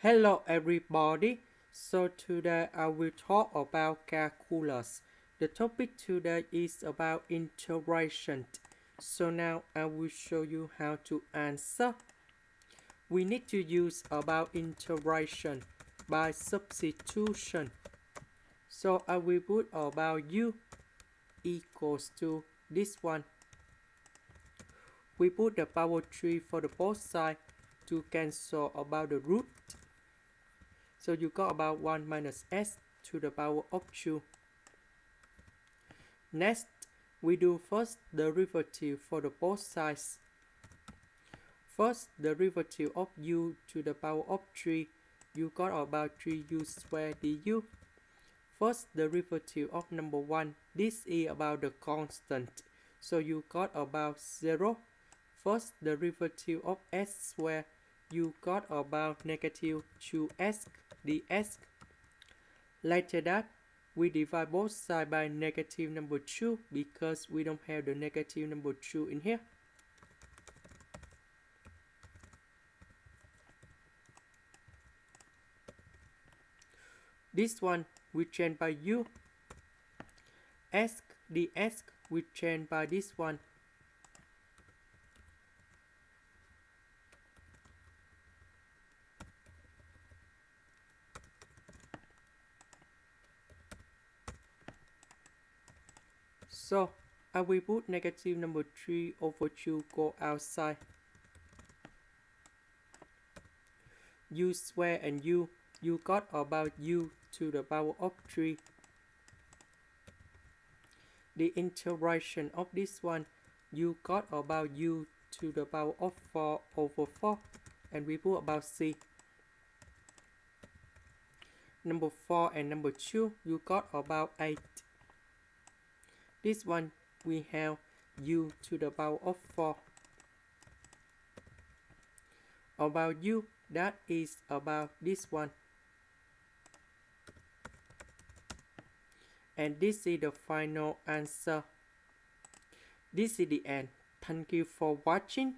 Hello everybody, so today I will talk about calculus. The topic today is about integration. So now I will show you how to answer. We need to use about integration by substitution. So I will put about u equals to this one. We put the power 3 for the both sides to cancel about the root. So you got about 1 minus s to the power of 2. Next, we do first derivative for the both sides. First derivative of u to the power of 3, you got about 3u squared du. First derivative of number 1, this is about the constant, so you got about 0. First derivative of s squared, you got about negative 2s ds. Later that, we divide both sides by negative number 2 because we don't have the negative number 2 in here. This one we change by u. S ds we change by this one. So I will put negative number 3 over 2 go outside. U square and you got about u to the power of 3. The integration of this one, you got about u to the power of 4 over 4. And we put about c. Number 4 and number 2, you got about 8. This one we have u to the power of 4. About u, that is about this one. And this is the final answer. This is the end. Thank you for watching.